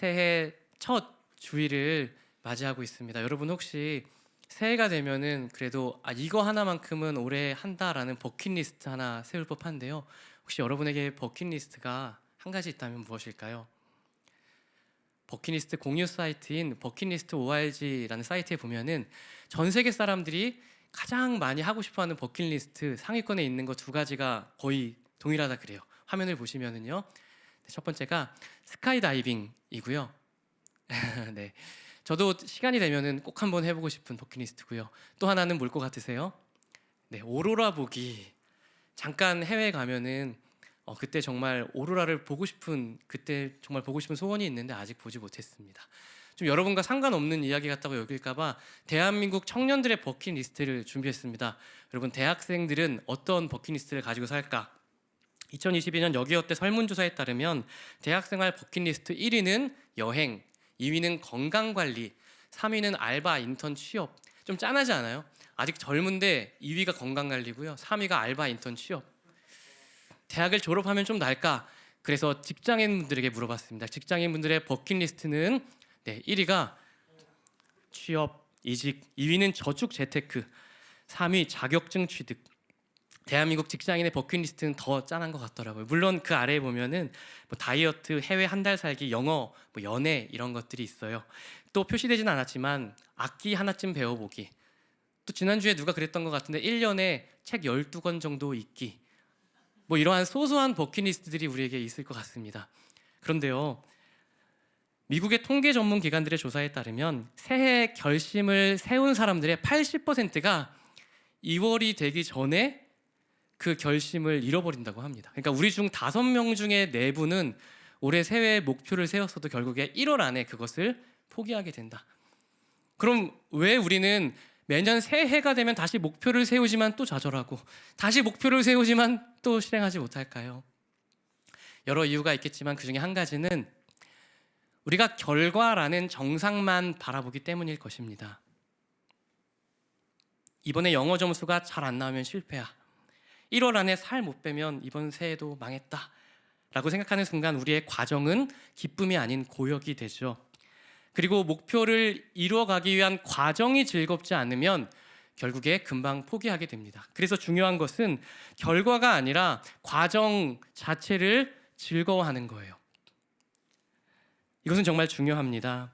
새해 첫 주일을 맞이하고 있습니다. 여러분 혹시 새해가 되면은 그래도 이거 하나만큼은 올해 한다라는 버킷리스트 하나 세울 법한데요. 혹시 여러분에게 버킷리스트가 한 가지 있다면 무엇일까요? 버킷리스트 공유 사이트인 버킷리스트 ORG라는 사이트에 보면은 전 세계 사람들이 가장 많이 하고 싶어하는 버킷리스트 상위권에 있는 거 두 가지가 거의 동일하다 그래요. 화면을 보시면은요. 첫 번째가 스카이다이빙이고요. 네, 저도 시간이 되면은 꼭 한번 해보고 싶은 버킷리스트고요. 또 하나는 뭘 것 같으세요? 네, 오로라 보기. 잠깐 해외에 가면은 그때 정말 오로라를 보고 싶은 그때 정말 보고 싶은 소원이 있는데 아직 보지 못했습니다. 좀 여러분과 상관없는 이야기 같다고 여길까봐 대한민국 청년들의 버킷리스트를 준비했습니다. 여러분 대학생들은 어떤 버킷리스트를 가지고 살까? 2022년 여기어때 설문조사에 따르면 대학생활 버킷리스트 1위는 여행, 2위는 건강관리, 3위는 알바, 인턴, 취업. 좀 짠하지 않아요? 아직 젊은데 2위가 건강관리고요, 3위가 알바, 인턴, 취업. 대학을 졸업하면 좀 나을까? 그래서 직장인분들에게 물어봤습니다. 직장인분들의 버킷리스트는 1위가 취업, 이직, 2위는 저축 재테크, 3위 자격증 취득. 대한민국 직장인의 버킷리스트는 더 짠한 것 같더라고요. 물론 그 아래에 보면은 다이어트, 해외 한 달 살기, 영어, 연애 이런 것들이 있어요. 또 표시되진 않았지만 악기 하나쯤 배워보기. 또 지난주에 누가 그랬던 것 같은데 1년에 책 12권 정도 읽기. 이러한 소소한 버킷리스트들이 우리에게 있을 것 같습니다. 그런데요, 미국의 통계 전문 기관들의 조사에 따르면 새해 결심을 세운 사람들의 80%가 2월이 되기 전에 그 결심을 잃어버린다고 합니다. 그러니까 우리 중 5명 중에 4분은 올해 새해 목표를 세웠어도 결국에 1월 안에 그것을 포기하게 된다. 그럼 왜 우리는 매년 새해가 되면 다시 목표를 세우지만 또 좌절하고 다시 목표를 세우지만 또 실행하지 못할까요? 여러 이유가 있겠지만 그 중에 한 가지는 우리가 결과라는 정상만 바라보기 때문일 것입니다. 이번에 영어 점수가 잘 안 나오면 실패야. 1월 안에 살 못 빼면 이번 새해도 망했다 라고 생각하는 순간 우리의 과정은 기쁨이 아닌 고역이 되죠. 그리고 목표를 이루어가기 위한 과정이 즐겁지 않으면 결국에 금방 포기하게 됩니다. 그래서 중요한 것은 결과가 아니라 과정 자체를 즐거워하는 거예요. 이것은 정말 중요합니다.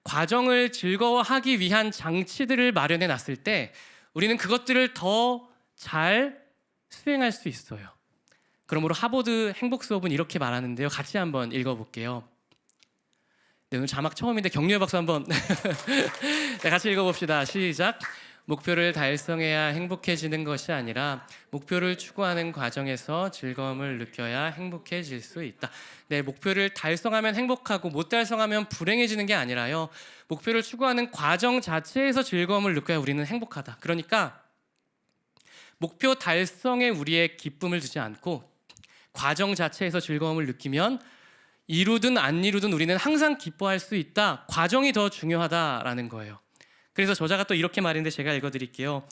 과정을 즐거워하기 위한 장치들을 마련해 놨을 때 우리는 그것들을 더 잘 수행할 수 있어요. 그러므로 하버드 행복 수업은 이렇게 말하는데요. 같이 한번 읽어볼게요. 네, 오늘 자막 처음인데 격려의 박수 한번 네, 같이 읽어봅시다. 시작. 목표를 달성해야 행복해지는 것이 아니라 목표를 추구하는 과정에서 즐거움을 느껴야 행복해질 수 있다. 네, 목표를 달성하면 행복하고 못 달성하면 불행해지는 게 아니라요, 목표를 추구하는 과정 자체에서 즐거움을 느껴야 우리는 행복하다. 그러니까 목표 달성에 우리의 기쁨을 두지 않고 과정 자체에서 즐거움을 느끼면 이루든 안 이루든 우리는 항상 기뻐할 수 있다. 과정이 더 중요하다라는 거예요. 그래서 저자가 또 이렇게 말했는데 제가 읽어드릴게요.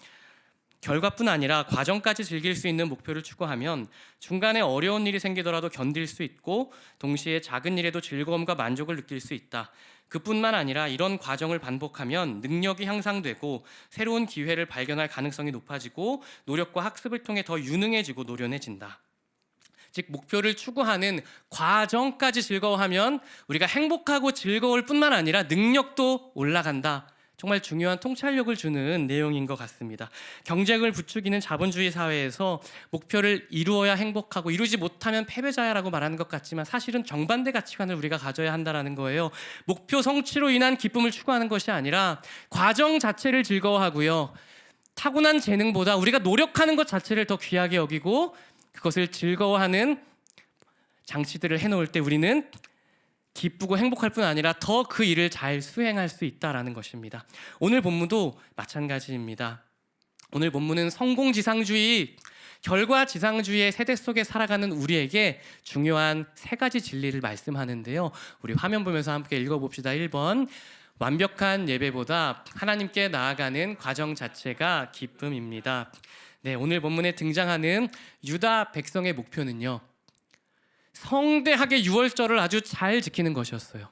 결과뿐 아니라 과정까지 즐길 수 있는 목표를 추구하면 중간에 어려운 일이 생기더라도 견딜 수 있고 동시에 작은 일에도 즐거움과 만족을 느낄 수 있다. 그뿐만 아니라 이런 과정을 반복하면 능력이 향상되고 새로운 기회를 발견할 가능성이 높아지고 노력과 학습을 통해 더 유능해지고 노련해진다. 즉 목표를 추구하는 과정까지 즐거워하면 우리가 행복하고 즐거울 뿐만 아니라 능력도 올라간다. 정말 중요한 통찰력을 주는 내용인 것 같습니다. 경쟁을 부추기는 자본주의 사회에서 목표를 이루어야 행복하고 이루지 못하면 패배자야라고 말하는 것 같지만 사실은 정반대 가치관을 우리가 가져야 한다는 거예요. 목표 성취로 인한 기쁨을 추구하는 것이 아니라 과정 자체를 즐거워하고요, 타고난 재능보다 우리가 노력하는 것 자체를 더 귀하게 여기고 그것을 즐거워하는 장치들을 해놓을 때 우리는 기쁘고 행복할 뿐 아니라 더 그 일을 잘 수행할 수 있다라는 것입니다. 오늘 본문도 마찬가지입니다. 오늘 본문은 성공지상주의, 결과지상주의의 세대 속에 살아가는 우리에게 중요한 3가지 진리를 말씀하는데요. 우리 화면 보면서 함께 읽어봅시다. 1번, 완벽한 예배보다 하나님께 나아가는 과정 자체가 기쁨입니다. 네, 오늘 본문에 등장하는 유다 백성의 목표는요, 성대하게 유월절을 아주 잘 지키는 것이었어요.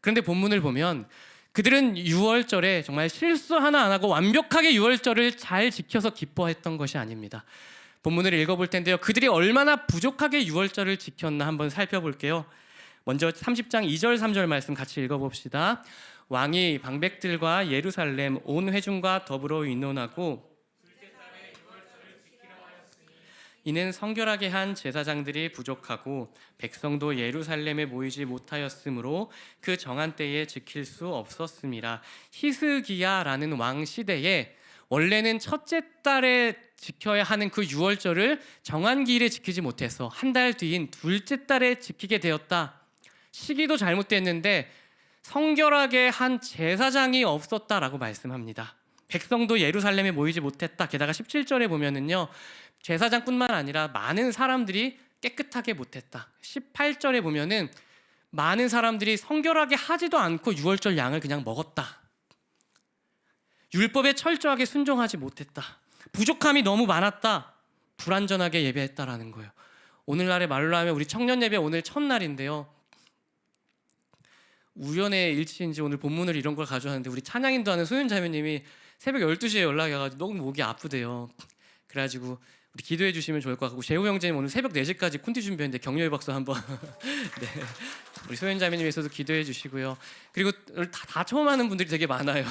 그런데 본문을 보면 그들은 유월절에 정말 실수 하나 안 하고 완벽하게 유월절을 잘 지켜서 기뻐했던 것이 아닙니다. 본문을 읽어볼 텐데요. 그들이 얼마나 부족하게 유월절을 지켰나 한번 살펴볼게요. 먼저 30장 2절 3절 말씀 같이 읽어봅시다. 왕이 방백들과 예루살렘 온 회중과 더불어 의논하고 이는 성결하게 한 제사장들이 부족하고 백성도 예루살렘에 모이지 못하였으므로 그 정한 때에 지킬 수 없었음이라. 히스기야라는 왕 시대에 원래는 첫째 달에 지켜야 하는 그 유월절을 정한 기일에 지키지 못해서 한 달 뒤인 둘째 달에 지키게 되었다. 시기도 잘못됐는데 성결하게 한 제사장이 없었다라고 말씀합니다. 백성도 예루살렘에 모이지 못했다. 게다가 17절에 보면은요, 제사장뿐만 아니라 많은 사람들이 깨끗하게 못했다. 18절에 보면은 많은 사람들이 성결하게 하지도 않고 유월절 양을 그냥 먹었다. 율법에 철저하게 순종하지 못했다. 부족함이 너무 많았다. 불완전하게 예배했다라는 거예요. 오늘날의 말로 하면 우리 청년 예배 오늘 첫날인데요. 우연의 일치인지 오늘 본문을 이런 걸 가져왔는데 우리 찬양인도 하는 소윤 자매님이 새벽 12시에 연락이 와가지고 너무 목이 아프대요. 그래가지고 우리 기도해 주시면 좋을 것 같고, 재우 형제님 오늘 새벽 4시까지 콘티 준비했는데 격려의 박수 한번 네. 우리 소연 자매님께서도 기도해 주시고요. 그리고 다 처음 하는 분들이 되게 많아요.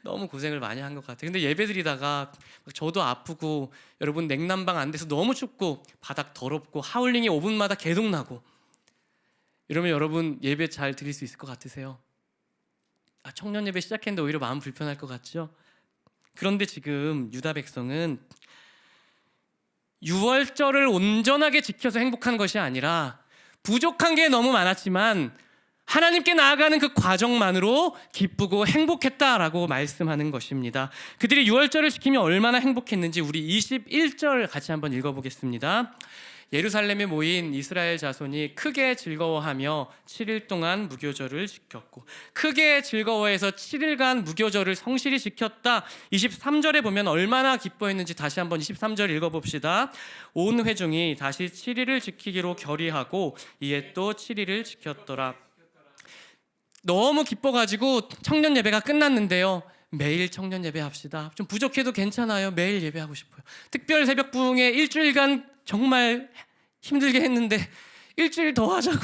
너무 고생을 많이 한 것 같아요. 근데 예배 드리다가 저도 아프고 여러분 냉난방 안 돼서 너무 춥고 바닥 더럽고 하울링이 5분마다 계속 나고 이러면 여러분 예배 잘 드릴 수 있을 것 같으세요? 청년 예배 시작했는데 오히려 마음 불편할 것 같죠? 그런데 지금 유다 백성은 유월절을 온전하게 지켜서 행복한 것이 아니라 부족한 게 너무 많았지만 하나님께 나아가는 그 과정만으로 기쁘고 행복했다라고 말씀하는 것입니다. 그들이 유월절을 지키며 얼마나 행복했는지 우리 21절 같이 한번 읽어보겠습니다. 예루살렘에 모인 이스라엘 자손이 크게 즐거워하며 7일 동안 무교절을 지켰고, 크게 즐거워해서 7일간 무교절을 성실히 지켰다. 23절에 보면 얼마나 기뻐했는지 다시 한번 23절 읽어봅시다. 온 회중이 다시 7일을 지키기로 결의하고 이에 또 7일을 지켰더라. 너무 기뻐가지고 청년 예배가 끝났는데요. 매일 청년 예배 합시다. 좀 부족해도 괜찮아요. 매일 예배하고 싶어요. 특별 새벽 부흥회 일주일간 정말 힘들게 했는데 일주일 더 하자고.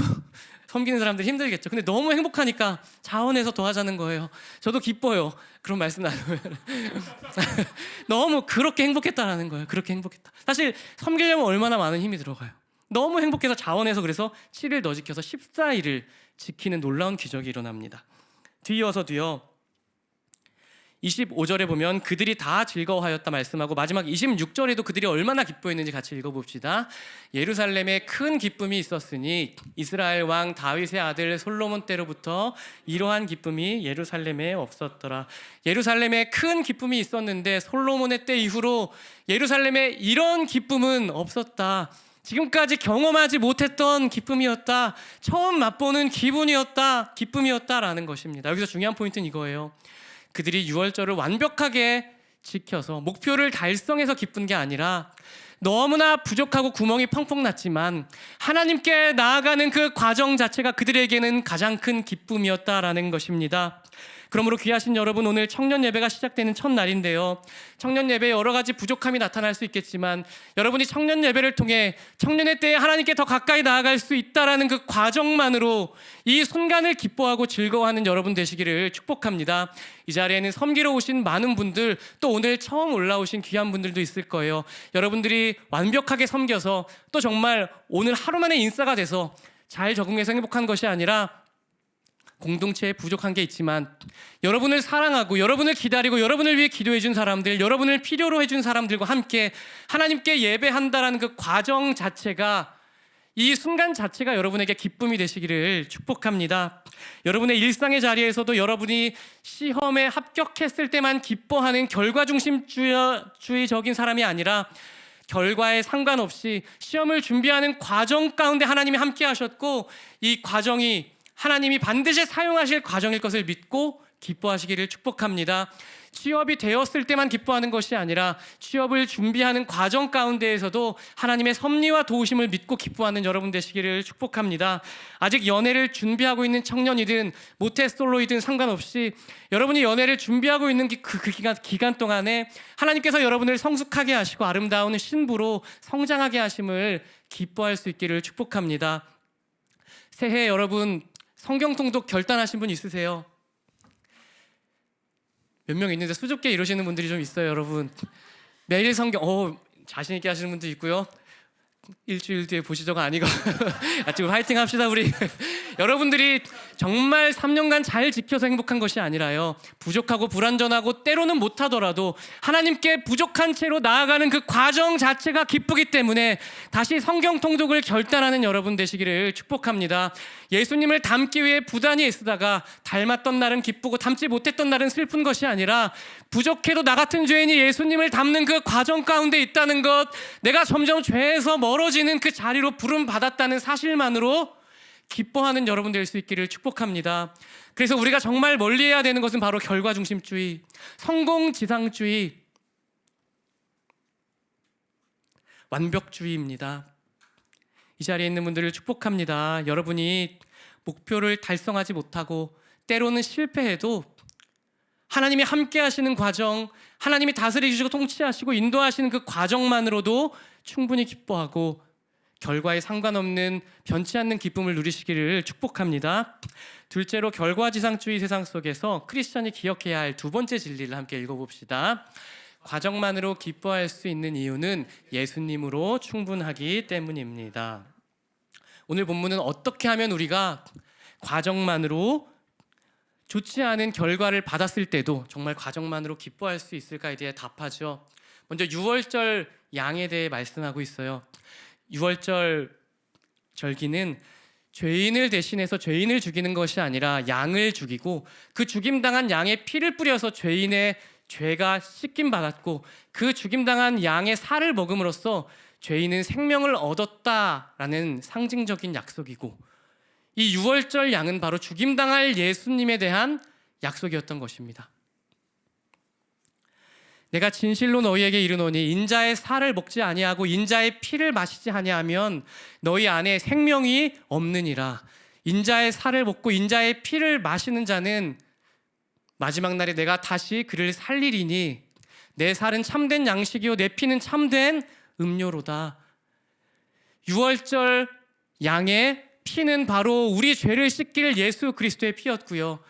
섬기는 사람들 힘들겠죠. 근데 너무 행복하니까 자원해서 더 하자는 거예요. 저도 기뻐요. 그런 말씀 나누면 너무 그렇게 행복했다라는 거예요. 그렇게 행복했다. 사실 섬기려면 얼마나 많은 힘이 들어가요. 너무 행복해서 자원해서 그래서 7일 더 지켜서 14일을 지키는 놀라운 기적이 일어납니다. 뒤이어서도요. 25절에 보면 그들이 다 즐거워하였다 말씀하고 마지막 26절에도 그들이 얼마나 기뻐했는지 같이 읽어봅시다. 예루살렘에 큰 기쁨이 있었으니 이스라엘 왕 다윗의 아들 솔로몬 때로부터 이러한 기쁨이 예루살렘에 없었더라. 예루살렘에 큰 기쁨이 있었는데 솔로몬의 때 이후로 예루살렘에 이런 기쁨은 없었다. 지금까지 경험하지 못했던 기쁨이었다. 처음 맛보는 기쁨이었다라는 것입니다. 여기서 중요한 포인트는 이거예요. 그들이 유월절을 완벽하게 지켜서 목표를 달성해서 기쁜 게 아니라 너무나 부족하고 구멍이 펑펑 났지만 하나님께 나아가는 그 과정 자체가 그들에게는 가장 큰 기쁨이었다라는 것입니다. 그러므로 귀하신 여러분, 오늘 청년 예배가 시작되는 첫날인데요. 청년 예배에 여러 가지 부족함이 나타날 수 있겠지만 여러분이 청년 예배를 통해 청년의 때에 하나님께 더 가까이 나아갈 수 있다라는 그 과정만으로 이 순간을 기뻐하고 즐거워하는 여러분 되시기를 축복합니다. 이 자리에는 섬기러 오신 많은 분들, 또 오늘 처음 올라오신 귀한 분들도 있을 거예요. 여러분들이 완벽하게 섬겨서 또 정말 오늘 하루 만에 인싸가 돼서 잘 적응해서 행복한 것이 아니라 공동체에 부족한 게 있지만 여러분을 사랑하고 여러분을 기다리고 여러분을 위해 기도해 준 사람들, 여러분을 필요로 해준 사람들과 함께 하나님께 예배한다라는 그 과정 자체가, 이 순간 자체가 여러분에게 기쁨이 되시기를 축복합니다. 여러분의 일상의 자리에서도 여러분이 시험에 합격했을 때만 기뻐하는 결과중심주의적인 사람이 아니라 결과에 상관없이 시험을 준비하는 과정 가운데 하나님이 함께 하셨고 이 과정이 하나님이 반드시 사용하실 과정일 것을 믿고 기뻐하시기를 축복합니다. 취업이 되었을 때만 기뻐하는 것이 아니라 취업을 준비하는 과정 가운데에서도 하나님의 섭리와 도우심을 믿고 기뻐하는 여러분 되시기를 축복합니다. 아직 연애를 준비하고 있는 청년이든 모태솔로이든 상관없이 여러분이 연애를 준비하고 있는 그 기간 동안에 하나님께서 여러분을 성숙하게 하시고 아름다운 신부로 성장하게 하심을 기뻐할 수 있기를 축복합니다. 새해 여러분 성경 통독 결단하신 분 있으세요? 몇 명 있는데 수줍게 이러시는 분들이 좀 있어요, 여러분. 매일 성경 자신 있게 하시는 분도 있고요. 일주일 뒤에 보시죠가 아니고 지금 화이팅 합시다 우리. 여러분들이 정말 3년간 잘 지켜서 행복한 것이 아니라요, 부족하고 불완전하고 때로는 못하더라도 하나님께 부족한 채로 나아가는 그 과정 자체가 기쁘기 때문에 다시 성경 통독을 결단하는 여러분 되시기를 축복합니다. 예수님을 닮기 위해 부단히 애쓰다가 닮았던 날은 기쁘고 닮지 못했던 날은 슬픈 것이 아니라 부족해도 나 같은 죄인이 예수님을 닮는 그 과정 가운데 있다는 것, 내가 점점 죄에서 멀어지는 그 자리로 부름 받았다는 사실만으로 기뻐하는 여러분 될 수 있기를 축복합니다. 그래서 우리가 정말 멀리해야 되는 것은 바로 결과중심주의, 성공지상주의, 완벽주의입니다. 이 자리에 있는 분들을 축복합니다. 여러분이 목표를 달성하지 못하고 때로는 실패해도 하나님이 함께 하시는 과정, 하나님이 다스리시고 통치하시고 인도하시는 그 과정만으로도 충분히 기뻐하고 결과에 상관없는 변치 않는 기쁨을 누리시기를 축복합니다. 둘째로 결과지상주의 세상 속에서 크리스천이 기억해야 할 두 번째 진리를 함께 읽어봅시다. 과정만으로 기뻐할 수 있는 이유는 예수님으로 충분하기 때문입니다. 오늘 본문은 어떻게 하면 우리가 과정만으로 좋지 않은 결과를 받았을 때도 정말 과정만으로 기뻐할 수 있을까에 대해 답하죠. 먼저 유월절 양에 대해 말씀하고 있어요. 유월절 절기는 죄인을 대신해서 죄인을 죽이는 것이 아니라 양을 죽이고 그 죽임당한 양의 피를 뿌려서 죄인의 죄가 씻김 받았고 그 죽임당한 양의 살을 먹음으로써 죄인은 생명을 얻었다라는 상징적인 약속이고, 이 유월절 양은 바로 죽임당할 예수님에 대한 약속이었던 것입니다. 내가 진실로 너희에게 이르노니 인자의 살을 먹지 아니하고 인자의 피를 마시지 아니하면 너희 안에 생명이 없느니라. 인자의 살을 먹고 인자의 피를 마시는 자는 마지막 날에 내가 다시 그를 살리리니 내 살은 참된 양식이요 내 피는 참된 음료로다. 유월절 양의 피는 바로 우리 죄를 씻길 예수 그리스도의 피였고요,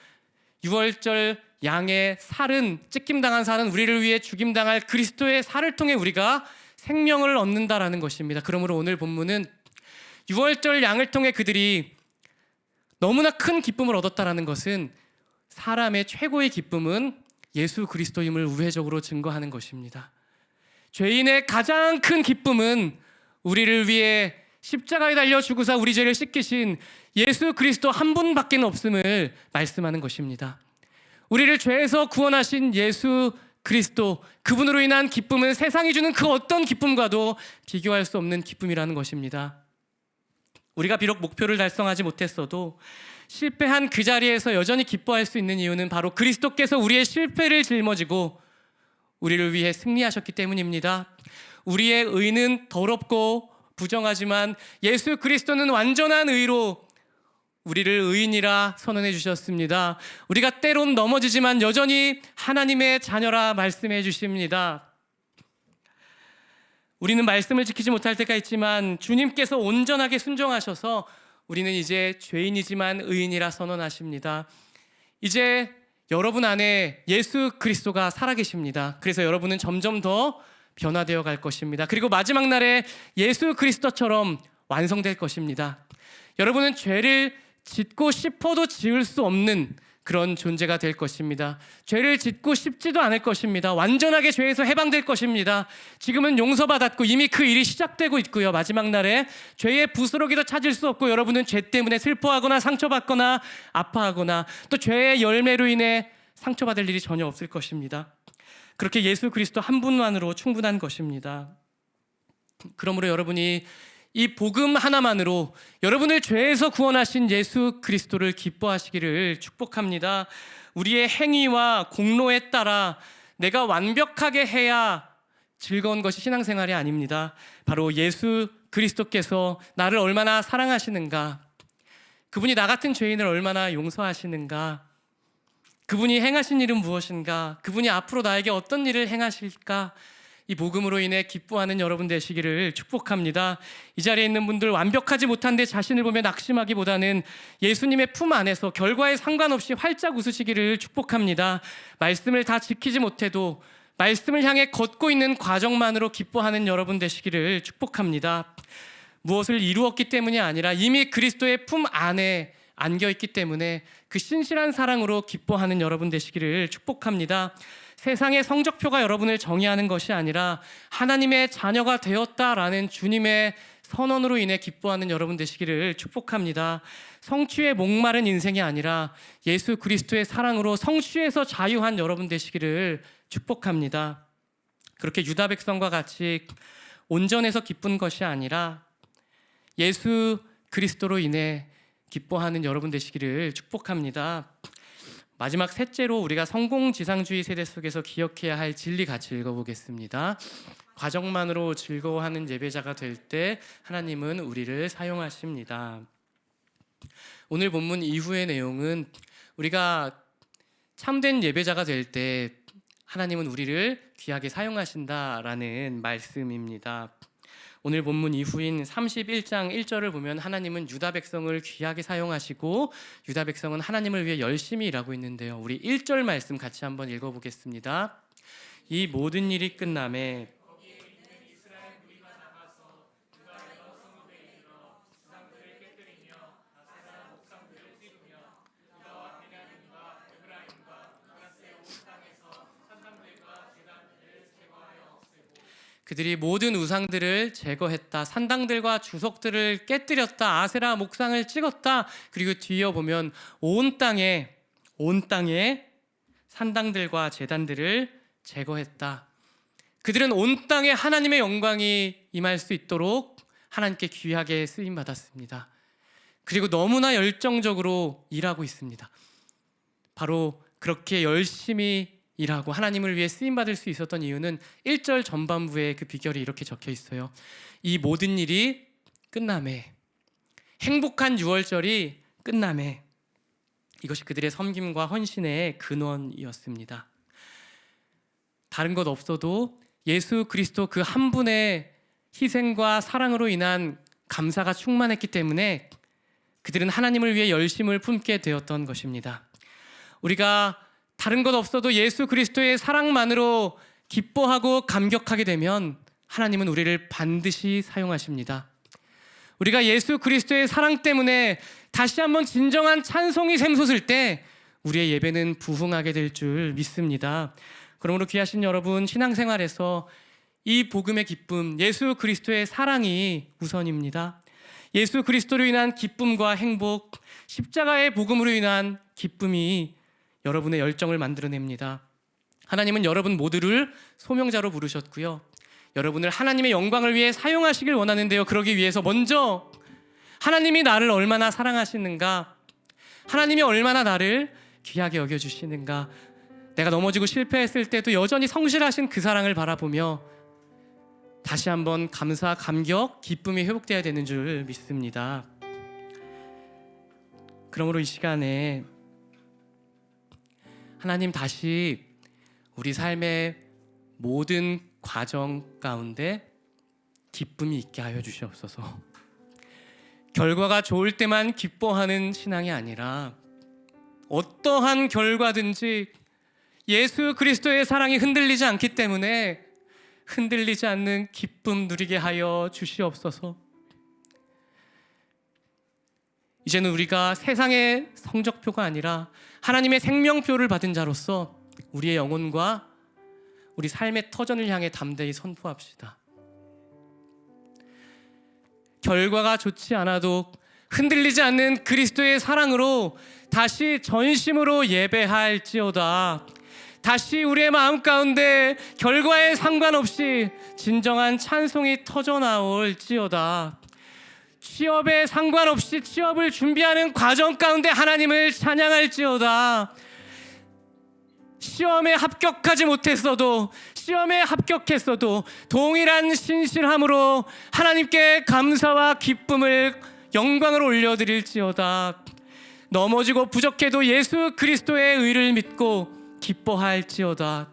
유월절 양의 살은, 찢김당한 살은 우리를 위해 죽임당할 그리스도의 살을 통해 우리가 생명을 얻는다라는 것입니다. 그러므로 오늘 본문은 유월절 양을 통해 그들이 너무나 큰 기쁨을 얻었다라는 것은 사람의 최고의 기쁨은 예수 그리스도임을 우회적으로 증거하는 것입니다. 죄인의 가장 큰 기쁨은 우리를 위해 십자가에 달려 죽으사 우리 죄를 씻기신 예수 그리스도 한 분밖에 없음을 말씀하는 것입니다. 우리를 죄에서 구원하신 예수 그리스도, 그분으로 인한 기쁨은 세상이 주는 그 어떤 기쁨과도 비교할 수 없는 기쁨이라는 것입니다. 우리가 비록 목표를 달성하지 못했어도 실패한 그 자리에서 여전히 기뻐할 수 있는 이유는 바로 그리스도께서 우리의 실패를 짊어지고 우리를 위해 승리하셨기 때문입니다. 우리의 의는 더럽고 부정하지만 예수 그리스도는 완전한 의로 우리를 의인이라 선언해 주셨습니다. 우리가 때론 넘어지지만 여전히 하나님의 자녀라 말씀해 주십니다. 우리는 말씀을 지키지 못할 때가 있지만 주님께서 온전하게 순종하셔서 우리는 이제 죄인이지만 의인이라 선언하십니다. 이제 여러분 안에 예수 그리스도가 살아계십니다. 그래서 여러분은 점점 더 변화되어 갈 것입니다. 그리고 마지막 날에 예수 그리스도처럼 완성될 것입니다. 여러분은 죄를 짓고 싶어도 지을 수 없는 그런 존재가 될 것입니다. 죄를 짓고 싶지도 않을 것입니다. 완전하게 죄에서 해방될 것입니다. 지금은 용서받았고 이미 그 일이 시작되고 있고요, 마지막 날에 죄의 부스러기도 찾을 수 없고 여러분은 죄 때문에 슬퍼하거나 상처받거나 아파하거나 또 죄의 열매로 인해 상처받을 일이 전혀 없을 것입니다. 그렇게 예수 그리스도 한 분만으로 충분한 것입니다. 그러므로 여러분이 이 복음 하나만으로 여러분을 죄에서 구원하신 예수 그리스도를 기뻐하시기를 축복합니다. 우리의 행위와 공로에 따라 내가 완벽하게 해야 즐거운 것이 신앙생활이 아닙니다. 바로 예수 그리스도께서 나를 얼마나 사랑하시는가, 그분이 나 같은 죄인을 얼마나 용서하시는가, 그분이 행하신 일은 무엇인가, 그분이 앞으로 나에게 어떤 일을 행하실까, 이 복음으로 인해 기뻐하는 여러분 되시기를 축복합니다. 이 자리에 있는 분들 완벽하지 못한데 자신을 보며 낙심하기보다는 예수님의 품 안에서 결과에 상관없이 활짝 웃으시기를 축복합니다. 말씀을 다 지키지 못해도 말씀을 향해 걷고 있는 과정만으로 기뻐하는 여러분 되시기를 축복합니다. 무엇을 이루었기 때문이 아니라 이미 그리스도의 품 안에 안겨있기 때문에 그 신실한 사랑으로 기뻐하는 여러분 되시기를 축복합니다. 세상의 성적표가 여러분을 정의하는 것이 아니라 하나님의 자녀가 되었다라는 주님의 선언으로 인해 기뻐하는 여러분 되시기를 축복합니다. 성취에 목마른 인생이 아니라 예수 그리스도의 사랑으로 성취에서 자유한 여러분 되시기를 축복합니다. 그렇게 유다 백성과 같이 온전해서 기쁜 것이 아니라 예수 그리스도로 인해 기뻐하는 여러분 되시기를 축복합니다. 마지막 셋째로 우리가 성공지상주의 세대 속에서 기억해야 할 진리 같이 읽어보겠습니다. 과정만으로 즐거워하는 예배자가 될 때 하나님은 우리를 사용하십니다. 오늘 본문 이후의 내용은 우리가 참된 예배자가 될 때 하나님은 우리를 귀하게 사용하신다라는 말씀입니다. 오늘 본문 이후인 31장 1절을 보면 하나님은 유다 백성을 귀하게 사용하시고 유다 백성은 하나님을 위해 열심히 일하고 있는데요. 우리 1절 말씀 같이 한번 읽어보겠습니다. 이 모든 일이 끝남에 그들이 모든 우상들을 제거했다. 산당들과 주석들을 깨뜨렸다. 아세라 목상을 찍었다. 그리고 뒤에 보면 온 땅에 산당들과 제단들을 제거했다. 그들은 온 땅에 하나님의 영광이 임할 수 있도록 하나님께 귀하게 쓰임 받았습니다. 그리고 너무나 열정적으로 일하고 있습니다. 바로 그렇게 열심히 일하고 하나님을 위해 쓰임받을 수 있었던 이유는 1절 전반부에 그 비결이 이렇게 적혀 있어요. 이 모든 일이 끝남에, 행복한 6월절이 끝남에, 이것이 그들의 섬김과 헌신의 근원이었습니다. 다른 것 없어도 예수 그리스도 그 한 분의 희생과 사랑으로 인한 감사가 충만했기 때문에 그들은 하나님을 위해 열심을 품게 되었던 것입니다. 우리가 다른 것 없어도 예수 그리스도의 사랑만으로 기뻐하고 감격하게 되면 하나님은 우리를 반드시 사용하십니다. 우리가 예수 그리스도의 사랑 때문에 다시 한번 진정한 찬송이 샘솟을 때 우리의 예배는 부흥하게 될 줄 믿습니다. 그러므로 귀하신 여러분, 신앙생활에서 이 복음의 기쁨, 예수 그리스도의 사랑이 우선입니다. 예수 그리스도로 인한 기쁨과 행복, 십자가의 복음으로 인한 기쁨이 여러분의 열정을 만들어냅니다. 하나님은 여러분 모두를 소명자로 부르셨고요. 여러분을 하나님의 영광을 위해 사용하시길 원하는데요. 그러기 위해서 먼저 하나님이 나를 얼마나 사랑하시는가, 하나님이 얼마나 나를 귀하게 여겨주시는가, 내가 넘어지고 실패했을 때도 여전히 성실하신 그 사랑을 바라보며 다시 한번 감사, 감격, 기쁨이 회복되어야 되는 줄 믿습니다. 그러므로 이 시간에 하나님 다시 우리 삶의 모든 과정 가운데 기쁨이 있게 하여 주시옵소서. 결과가 좋을 때만 기뻐하는 신앙이 아니라 어떠한 결과든지 예수 그리스도의 사랑이 흔들리지 않기 때문에 흔들리지 않는 기쁨 누리게 하여 주시옵소서. 이제는 우리가 세상의 성적표가 아니라 하나님의 생명표를 받은 자로서 우리의 영혼과 우리 삶의 터전을 향해 담대히 선포합시다. 결과가 좋지 않아도 흔들리지 않는 그리스도의 사랑으로 다시 전심으로 예배할지어다. 다시 우리의 마음 가운데 결과에 상관없이 진정한 찬송이 터져나올지어다. 취업에 상관없이 취업을 준비하는 과정 가운데 하나님을 찬양할지어다. 시험에 합격하지 못했어도, 시험에 합격했어도 동일한 신실함으로 하나님께 감사와 기쁨을, 영광을 올려드릴지어다. 넘어지고 부족해도 예수 그리스도의 의를 믿고 기뻐할지어다.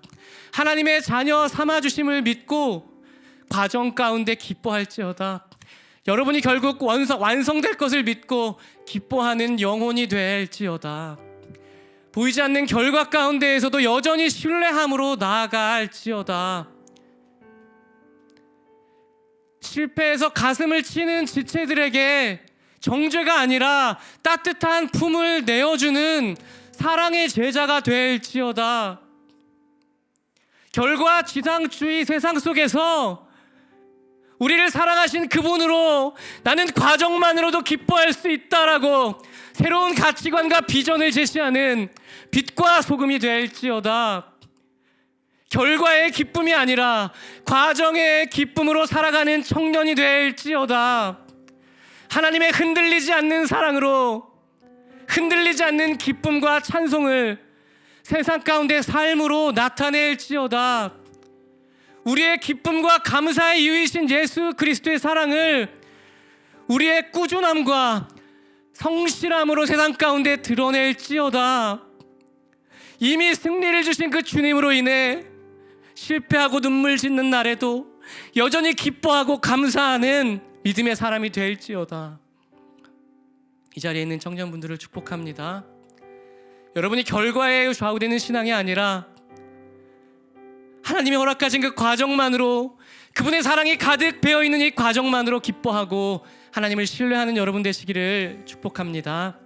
하나님의 자녀 삼아주심을 믿고 과정 가운데 기뻐할지어다. 여러분이 결국 완성될 것을 믿고 기뻐하는 영혼이 될지어다. 보이지 않는 결과 가운데에서도 여전히 신뢰함으로 나아갈지어다. 실패해서 가슴을 치는 지체들에게 정죄가 아니라 따뜻한 품을 내어주는 사랑의 제자가 될지어다. 결과 지상주의 세상 속에서 우리를 사랑하신 그분으로 나는 과정만으로도 기뻐할 수 있다라고 새로운 가치관과 비전을 제시하는 빛과 소금이 될지어다. 결과의 기쁨이 아니라 과정의 기쁨으로 살아가는 청년이 될지어다. 하나님의 흔들리지 않는 사랑으로, 흔들리지 않는 기쁨과 찬송을 세상 가운데 삶으로 나타낼지어다. 우리의 기쁨과 감사의 이유이신 예수 그리스도의 사랑을 우리의 꾸준함과 성실함으로 세상 가운데 드러낼지어다. 이미 승리를 주신 그 주님으로 인해 실패하고 눈물 짓는 날에도 여전히 기뻐하고 감사하는 믿음의 사람이 될지어다. 이 자리에 있는 청년분들을 축복합니다. 여러분이 결과에 좌우되는 신앙이 아니라 하나님이 허락하신 그 과정만으로, 그분의 사랑이 가득 배어있는 이 과정만으로 기뻐하고 하나님을 신뢰하는 여러분 되시기를 축복합니다.